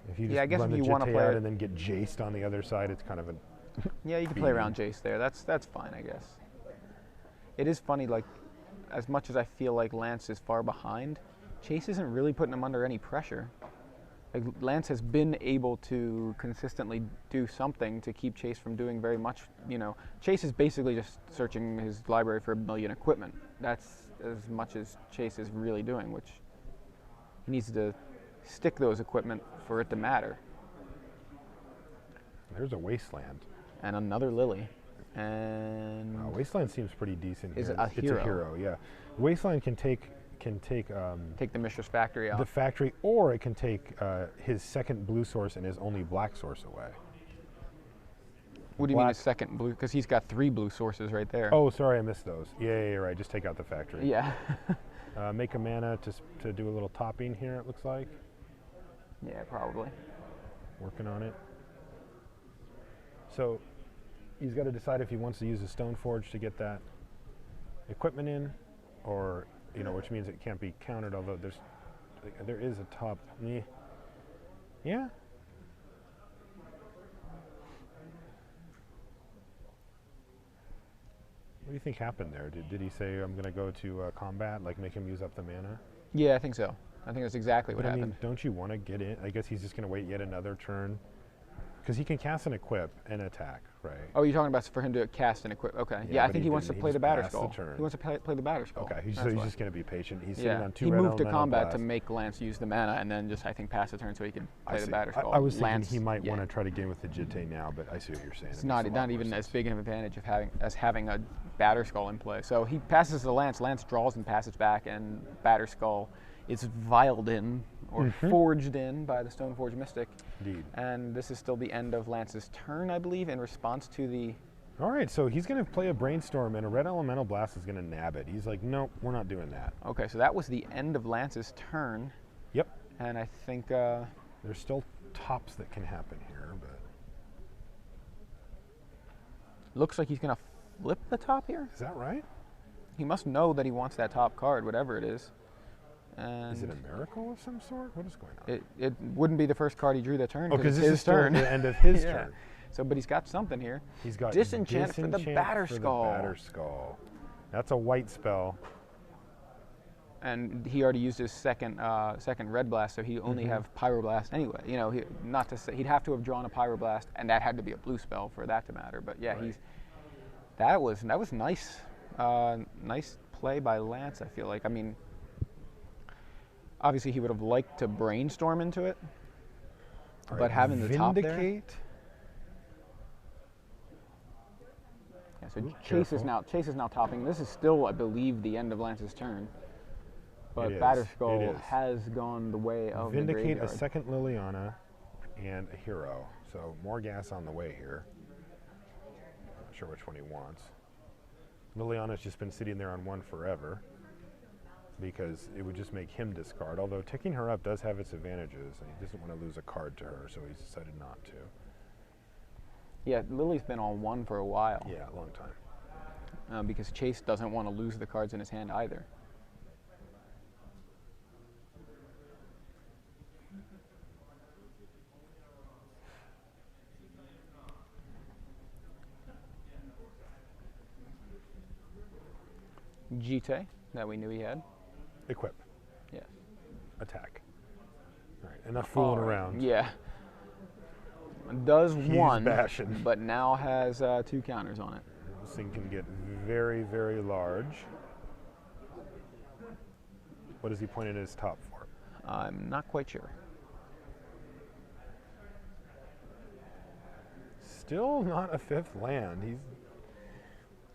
if you just I guess run if the you wanna Jitte play out it- and then get Jaced on the other side, it's kind of a. Yeah, you can play around Jace there. That's fine, I guess. It is funny, like, as much as I feel like Lance is far behind, Chase isn't really putting him under any pressure. Like, Lance has been able to consistently do something to keep Chase from doing very much. You know, Chase is basically just searching his library for a million equipment. That's as much as Chase is really doing, which he needs to stick those equipment for it to matter. There's a Wasteland. And another Lily. And Wasteland seems pretty decent Is here. it a It's hero? a hero, yeah. Wasteland can take take the Mistress Factory out. the factory, or it can take his second blue source and his only black source away. What do you mean black- a second blue? Because he's got 3 blue sources right there. Oh, sorry, I missed those. Yeah, you're right. Just take out the factory. Yeah. Make a mana to do a little topping here, it looks like. Yeah, probably. Working on it. So he's got to decide if he wants to use a Stone Forge to get that equipment in, or, you know, which means it can't be countered, although there is a top. Yeah. What do you think happened there? Did he say, I'm going to go to combat, like make him use up the mana? Yeah, I think so. I think that's exactly what But I happened. mean, don't you want to get in? I guess he's just going to wait yet another turn. Because he can cast an equip and attack, right? Oh, you're talking about for him to cast and equip. Okay. Yeah, Yeah, I but think he he wants to didn't. He play the just batter passed the skull. turn. He wants to play the batter skull. Okay, That's so he's why. just going to be patient. He's sitting Yeah, on 2 he red moved to elemental combat blast. to make Lance use the mana, and then just I think pass the turn so he could play the see. batter skull. I was thinking Lance, he might yeah. want to try to game with the Jitte now, but I see what you're saying. It's It not makes a lot more even as sense. big an advantage of having a batter skull in play. So he passes to Lance. Lance draws and passes back, and batter skull is viled in or forged in by the Stoneforge Mystic. Indeed. And this is still the end of Lance's turn, I believe, in response to the. All right, so he's going to play a Brainstorm, and a red elemental blast is going to nab it. He's like, nope, we're not doing that. Okay, so that was the end of Lance's turn, Yep. and I think. There's still tops that can happen here, but Looks like he's going to flip the top here. is that right? He must know that he wants that top card, whatever it is. And Is it a miracle of some sort? What is going on? it wouldn't be the first card he drew that turn. Oh, because it's this his is still turn. the end of his Yeah. turn. So, but he's got something here. He's got Disenchant for the batter skull. Batter skull. That's a white spell. And he already used his second red blast, so he only have pyroblast anyway. You know, not to say he'd have to have drawn a pyroblast, and that had to be a blue spell for that to matter. But yeah, Right. that was nice, nice play by Lance. I feel like. I mean, obviously he would have liked to brainstorm into it, All but right, having the top there. Vindicate. Yeah, so Ooh, Chase careful. is now topping. This is still, I believe, the end of Lance's turn. But It Batter is, Skull it is. has gone the way of the Vindicate, a graveyard. second Liliana, and a hero. So more gas on the way here. Not sure which one he wants. Liliana's just been sitting there on 1 forever because it would just make him discard. Although ticking her up does have its advantages, and he doesn't want to lose a card to her, so he's decided not to. Yeah, Lily's been on 1 for a while. Yeah, a long time. Because Chase doesn't want to lose the cards in his hand either. Jitte, that we knew he had. Equip. Yes. Attack. All right, Enough fooling All right. around. Yeah. Does He's one, bashing. but now has 2 counters on it. This thing can get very, very large. What is he pointing at his top for? I'm not quite sure. Still not a 5th land. He's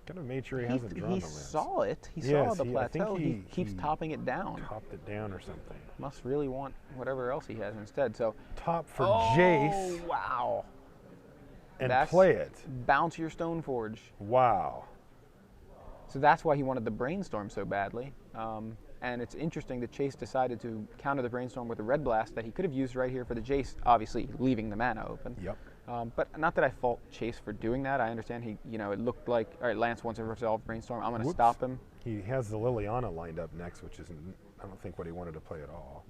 kind of made sure he hasn't drawn He the lands. saw it. He Yes, saw the I think plateau. He keeps topping it down. Topped it down or something. Must really want whatever else he has instead. So Top for oh, Jace wow. and That's play it. Bounce your Stoneforge. Wow. So that's why he wanted the Brainstorm so badly. And it's interesting that Chase decided to counter the Brainstorm with a Red Blast that he could have used right here for the Jace, obviously leaving the mana open. Yep. But not that I fault Chase for doing that. I understand it looked like, all right, Lance wants to resolve Brainstorm. I'm going to stop him. He has the Liliana lined up next, which isn't, I don't think, what he wanted to play at all.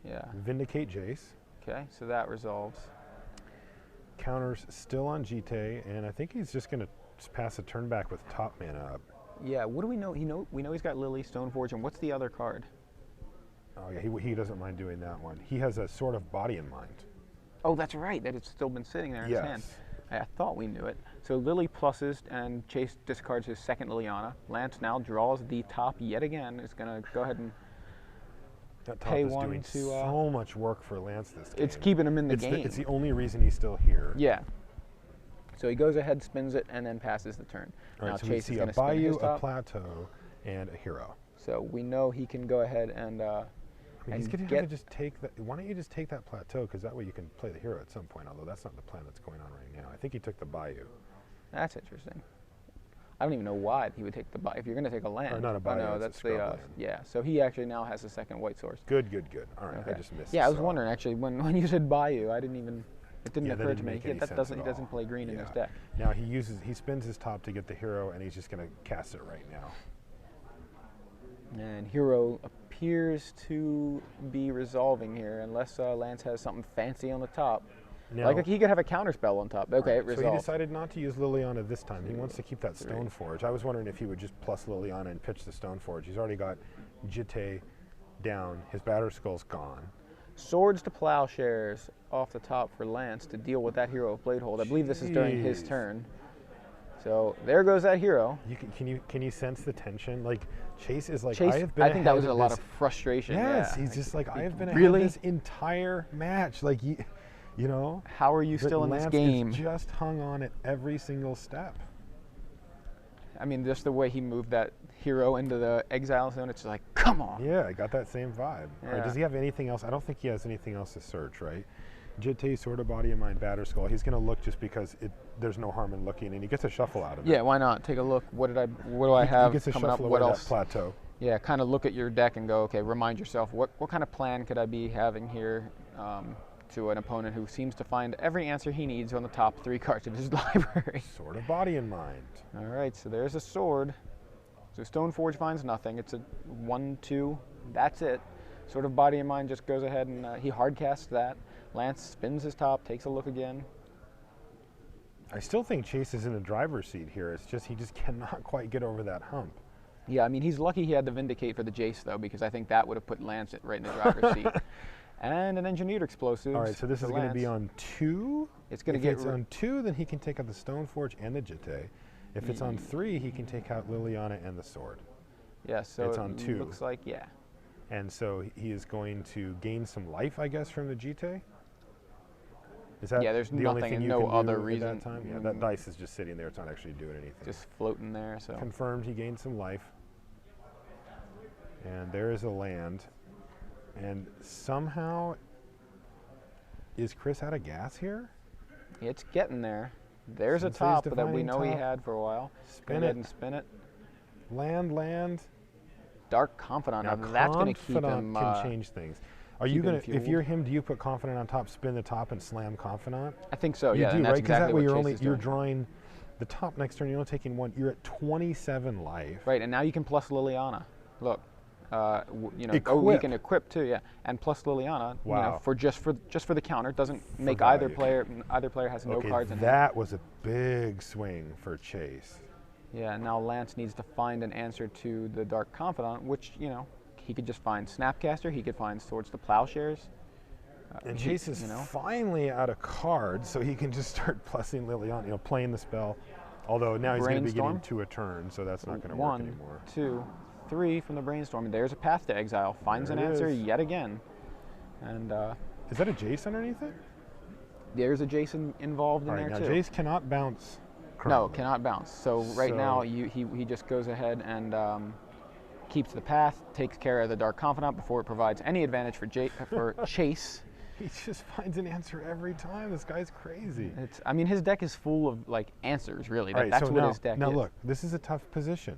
Yeah. Vindicate Jace. Okay, so that resolves. Counters still on Jite, and I think he's just going to pass a turn back with top mana up. Yeah, what do we know? We know he's got Lily, Stoneforge, and what's the other card? Oh yeah, he doesn't mind doing that one. He has a Sword of Body in mind. Oh, that's right. That it's still been sitting there in his hand. Yes. I thought we knew it. So Lily pluses, and Chase discards his 2nd Liliana. Lance now draws the top yet again. Is going to go ahead and That top pay is one doing to, so much work for Lance this game. it's keeping him in the game. It's the only reason he's still here. Yeah. So he goes ahead, spins it, and then passes the turn. All right, now so Chase we is see a going to spin Bayou, his a top. Plateau, and a Hero. So we know he can go ahead and He's going to get have to just take that. Why don't you just take that Plateau? Because that way you can play the Hero at some point, although that's not the plan that's going on right now. I think he took the Bayou. That's interesting. I don't even know why he would take the Bayou. If you're going to take a land. Or not a Bayou, no, it's a that's scrub the land. yeah. So he actually now has a 2nd white source. Good. All right, Okay. I just missed. Yeah, I was wondering actually when you said Bayou, it didn't Yeah, that occur to didn't me. make any That sense he at doesn't all. play green in this Yeah. deck. Now he spins his top to get the Hero, and he's just going to cast it right now. And Hero appears to be resolving here, unless Lance has something fancy on the top. Now, Like he could have a counter spell on top. Okay, it so he resolves. decided not to use Liliana this time. He wants to keep that Stoneforge. I was wondering if he would just plus Liliana and pitch the Stoneforge. He's already got Jite down. His Batterskull's gone. Swords to Plowshares off the top for Lance to deal with that Hero of Bladehold. I believe this is during his Jeez. turn. So there goes that Hero. Can you sense the tension? Like Chase is like, Chase, I have been I think that ahead was a lot this- of frustration. Yes, yeah. he's just like, I have been really? ahead this entire match. Like you know. How are you but still in Lance this game? is just hung on at every single step. I mean, just the way he moved that Hero into the exile zone, it's just like, come on. Yeah, I got that same vibe. All right, Yeah. does he have anything else? I don't think he has anything else to search, right? Jite, Sword of Body and Mind, Batterskull. He's going to look just because there's no harm in looking, and he gets a shuffle out of it. Yeah, why not? Take a look. What do I He have gets a coming up? shuffle What away else? that Plateau. Yeah, kind of look at your deck and go, okay, remind yourself, what kind of plan could I be having here to an opponent who seems to find every answer he needs on the top 3 cards of his library. Sword of Body and Mind. All right, so there's a sword. So Stoneforge finds nothing. It's a 1/2. That's it. Sword of Body and Mind just goes ahead and he hardcasts that. Lance spins his top, takes a look again. I still think Chase is in the driver's seat here. It's just he just cannot quite get over that hump. Yeah, I mean, he's lucky he had the Vindicate for the Jace, though, because I think that would have put Lance right in the driver's seat. And an Engineered Explosive. All right, so this is going to be on 2. It's going to If get it's on 2, then he can take out the Stoneforge and the Jite. If it's on 3, he can take out Liliana and the sword. Yeah, so it's it on 2. looks like, yeah. And so he is going to gain some life, I guess, from the Jite. Is that Yeah, there's the only nothing thing and you no can do other at reason. that time? Yeah, that dice is just sitting there. It's not actually doing anything. Just floating there, so. Confirmed he gained some life. And there is a land. And somehow, is Chris out of gas here? It's getting there. There's a Sensei's top that we defining know he top. had for a while. Spin Go ahead it. and spin it. Land. Dark Confidant. Now Now that's going to keep Confidant him. can change things. Are you keep him gonna, if fueled. you're him, do you put Confidant on top, spin the top, and slam Confidant? I think so. You Yeah, do, and that's right? Because exactly that way what Chase is you're doing. drawing the top next turn. You're only taking 1. You're at 27 life. Right, and now you can plus Liliana. Look, you know, Equip. you can equip too, yeah, and plus Liliana. You know, Wow. for just for the counter, doesn't make value. either player has no Okay, cards in hand. that was a big swing for Chase. Yeah, now Lance needs to find an answer to the Dark Confidant, which, you know, he could just find Snapcaster. He could find Swords to Plowshares. And Chase is finally out of cards, so he can just start plussing Liliana, playing the spell. Although now he's going to be getting 2 a turn, so that's not going to work anymore. 1, 2, 3 from the brainstorm. There's a path to exile. Finds an answer yet again. And is that a Jace underneath it? There's a Jason involved in there now too. Jace cannot bounce. No, cannot bounce. So right now he just goes ahead and keeps the path, takes care of the Dark Confidant before it provides any advantage for Chase. He just finds an answer every time. This guy's crazy. I mean, his deck is full of like answers, really. That's what his deck is. Now look, this is a tough position.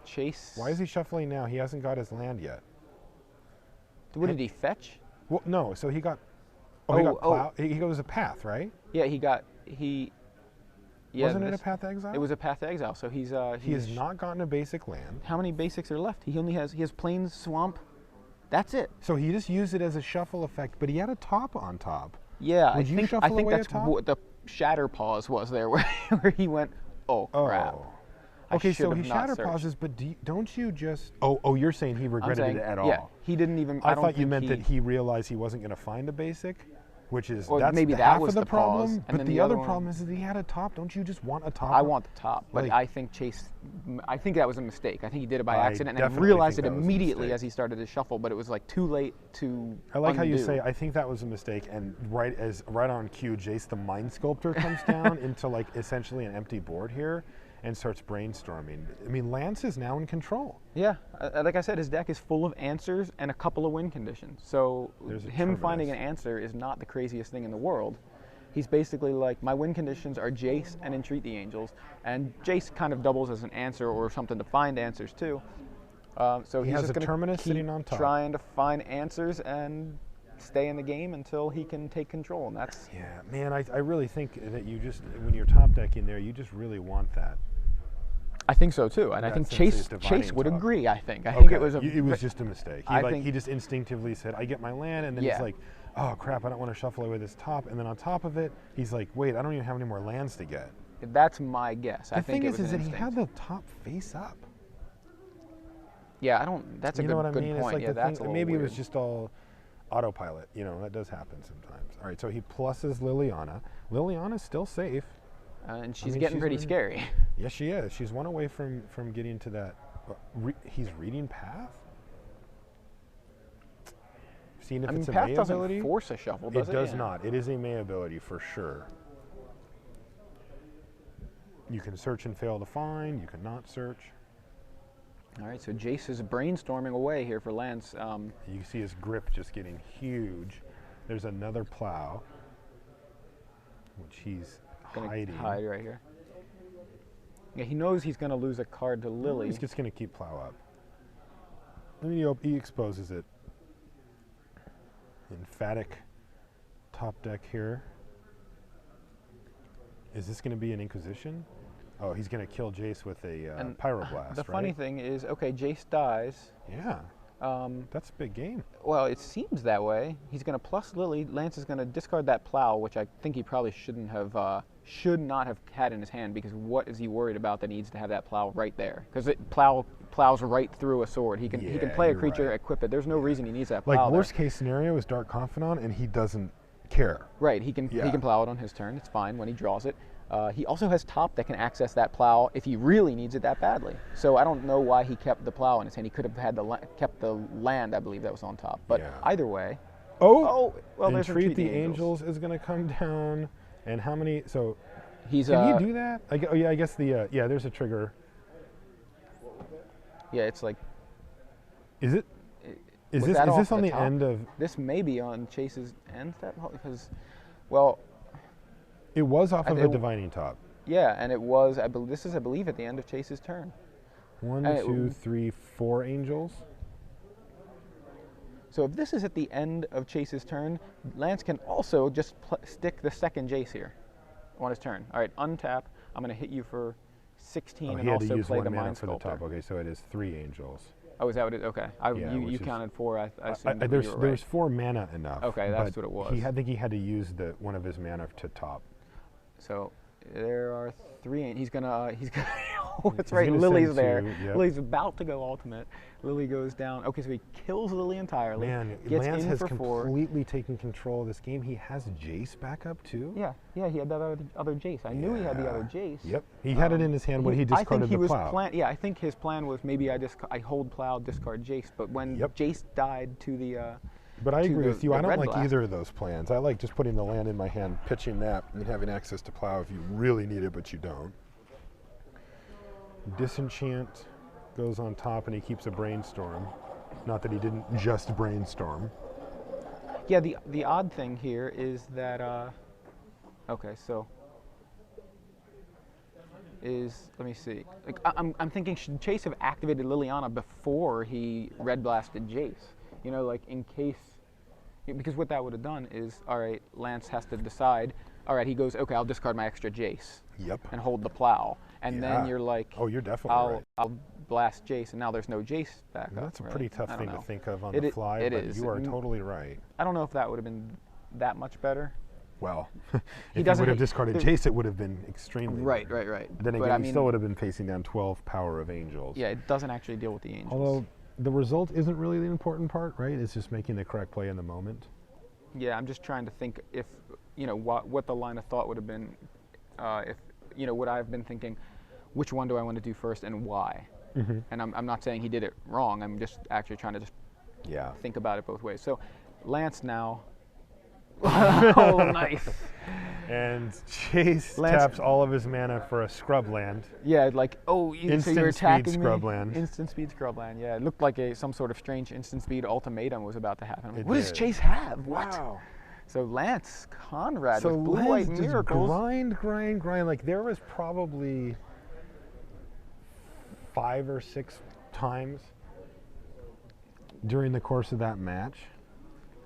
Chase. Why is he shuffling now? He hasn't got his land yet. What did he fetch? Well, no. So he got. He got plow. He goes a path, right? Yeah, Yeah, wasn't it a path exile? It was a path to exile. So he has not gotten a basic land. How many basics are left? He has plains, swamp. That's it. So he just used it as a shuffle effect, but he had a top on top. Yeah, I think that's what the shatter pause was there, where he went, oh crap. Okay, so he shatter pauses, but don't you just? Oh, you're saying he regretted it at all? Yeah, he didn't even. I thought you meant that he realized he wasn't going to find a basic, which is maybe half was of the problem. Pause, but the other problem is that he had a top. Don't you just want a top? I want the top, but I think I think that was a mistake. I think he did it by accident and realized it immediately as he started to shuffle. But it was like too late to. I like how you say. I think that was a mistake, and right on cue, Jace the Mind Sculptor comes down into like essentially an empty board here. And starts brainstorming. I mean, Lance is now in control. Yeah, like I said, his deck is full of answers and a couple of win conditions. So him finding an answer is not the craziest thing in the world. He's basically like, my win conditions are Jace and Entreat the Angels, and Jace kind of doubles as an answer or something to find answers too. So he's just going to keep trying to find answers and stay in the game until he can take control, and that's. Yeah, man, I really think that you just, when you're top decking there, you just really want that. I think so too, and I think Chase would agree. I think it was just a mistake. He just instinctively said, "I get my land," and then he's like, "Oh crap, I don't want to shuffle away this top." And then on top of it, he's like, "Wait, I don't even have any more lands to get." That's my guess. The thing is that he had the top face up. Yeah, I don't. That's a good point. It's like yeah, that's maybe it was just all autopilot. That does happen sometimes. All right, so he pluses Liliana. Liliana's still safe. And she's getting pretty scary. Yes, she is. She's one away from getting to that. He's reading path? Seeing if it's a May doesn't ability? Force a shuffle, does it? It does not. It is a May ability for sure. You can search and fail to find. You cannot search. All right, so Jace is brainstorming away here for Lance. You can see his grip just getting huge. There's another plow, which he's hiding. Hide right here. Yeah, he knows he's going to lose a card to Lily. He's just going to keep plow up. And he exposes it. Emphatic top deck here. Is this going to be an Inquisition? Oh, he's going to kill Jace with a Pyroblast, The funny thing is, okay, Jace dies. Yeah. That's a big game. Well, it seems that way. He's going to plus Lily. Lance is going to discard that plow, which I think he probably should not have had in his hand, because what is he worried about that he needs to have that plow right there? Because it plows right through a sword. He can play a creature, equip it. There's no reason he needs that plow. Like worst case scenario is Dark Confidant, and he doesn't care. Right. He can plow it on his turn. It's fine when he draws it. He also has top that can access that plow if he really needs it that badly. So I don't know why he kept the plow in his hand. He could have had kept the land, I believe, that was on top. But either way. Well, Entreat the Angels is going to come down. And how many? So can he do that? I guess there's a trigger. Yeah, it's like. Is it? Is this on the end of? This may be on Chase's end, because, well. It was off of a divining top. Yeah, and it was. This is, I believe, at the end of Chase's turn. 1, 2, 3, 4 Angels. So if this is at the end of Chase's turn, Lance can also just stick the second Jace here on his turn. All right, untap. I'm going to hit you for 16 and also play the Mind Sculptor. For the top. Okay, so it is 3 Angels. Oh, is that what it is? Okay. You counted 4. I assumed there's 4 mana enough. Okay, that's what it was. I think he had to use one of his mana to top. So there are 3. He's gonna Oh, that's He's right. gonna Lily's send there. 2, yep. Lily's about to go ultimate. Lily goes down. Okay, so he kills Lily entirely. Man, gets Lance in has for 4. completely taken control of this game. He has Jace back up too. Yeah, he had that other Jace. I knew he had the other Jace. Yep, he had it in his hand when he discarded the plow. I think his plan was maybe I hold plow, discard Jace. But when Jace died to the But I agree with you. I don't like blast. either of those plans. I like just putting the land in my hand, pitching that, and having access to plow if you really need it, but you don't. Disenchant goes on top, and he keeps a brainstorm. Not that he didn't just brainstorm. Yeah, the odd thing here is that okay, so let me see. Like I'm thinking, should Chase have activated Liliana before he red blasted Jace? You know, like in case, because what that would have done is, all right, Lance has to decide. All right, he goes, okay, I'll discard my extra Jace. Yep. And hold the plow, and then you're like, oh, you're definitely right. I'll blast Jace, and now there's no Jace back up. That's a pretty tough thing to think of on It the is- fly, it but is. you are totally right. I don't know if that would have been that much better. Well, if he doesn't- would have discarded Jace, it would have been extremely Right. Then But again, I he mean, still would have been facing down 12 power of angels. Yeah, it doesn't actually deal with the angels. Although the result isn't really the important part, right? It's just making the correct play in the moment. Yeah, I'm just trying to think if, what the line of thought would have been, if, what I've been thinking, which one do I want to do first and why? Mm-hmm. And I'm not saying he did it wrong. I'm just actually trying to just think about it both ways. So Lance now. Oh, nice. And Chase taps all of his mana for a scrub land. Yeah, like, so you're attacking speed scrubland. Instant speed scrubland. Yeah, it looked like some sort of strange instant speed ultimatum was about to happen. I'm like, It what does did. Chase have? What? Wow. So Lance Conrad So with blue-white Lance miracles. just grind. Like there was probably 5 or 6 times during the course of that match.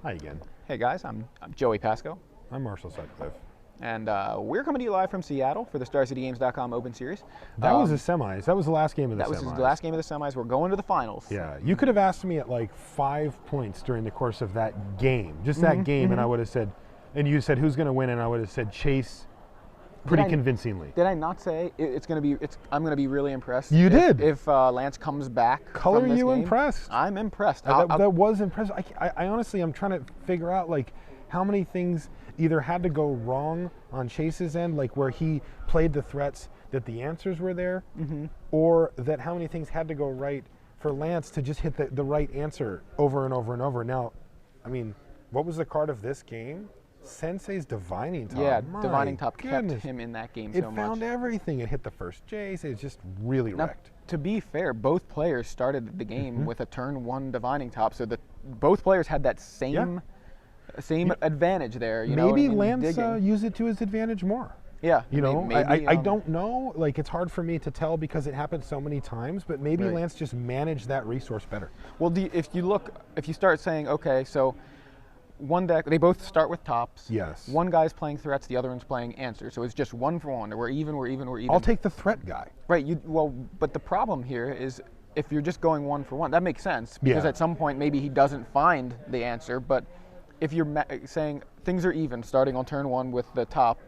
Hi again. Hey guys, I'm Joey Pasco. I'm Marshall Sutcliffe. And we're coming to you live from Seattle for the StarCityGames.com Open Series. That was the semis. That was the last game of the semis. That was the last game of the semis. We're going to the finals. Yeah, you could have asked me at like 5 points during the course of that game, just that game, and I would have said, and you said who's going to win, and I would have said Chase, pretty convincingly. Did I not say it's going to be? I'm going to be really impressed. You did. If Lance comes back. Color from this you game. impressed. I'm impressed. That was impressive. I honestly, I'm trying to figure out like how many things either had to go wrong on Chase's end, like where he played the threats that the answers were there, or that how many things had to go right for Lance to just hit the right answer over and over and over. Now, I mean, what was the card of this game? Sensei's Divining Top. Yeah, My Divining Top kept goodness. him in that game It so much. found everything. It hit the first Jace. It just really Now, wrecked. to be fair, both players started the game with a turn 1 Divining Top, so that both players had that same advantage there. Maybe in Lance digging. used it to his advantage more. Yeah, I don't know. Like, it's hard for me to tell because it happened so many times, but maybe Right. Lance just managed that resource better. Well, if you start saying, okay, so one deck, they both start with tops. Yes. One guy's playing threats, the other one's playing answers. So it's just 1 for 1. We're even. I'll take the threat guy. Right. But the problem here is if you're just going 1 for 1, that makes sense because Yeah. at some point maybe he doesn't find the answer. But if you're saying things are even, starting on turn 1 with the top,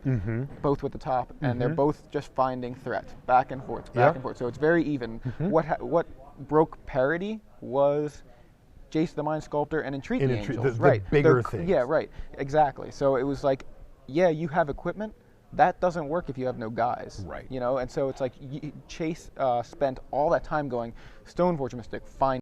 both with the top, and they're both just finding threat back and forth, and forth. So it's very even. What broke parity was Jace the Mind Sculptor and Entreat the Angels. The bigger things. Yeah, right. Exactly. So it was like, yeah, you have equipment. That doesn't work if you have no guys. Right. And so it's like Chase spent all that time going Stoneforge Mystic, find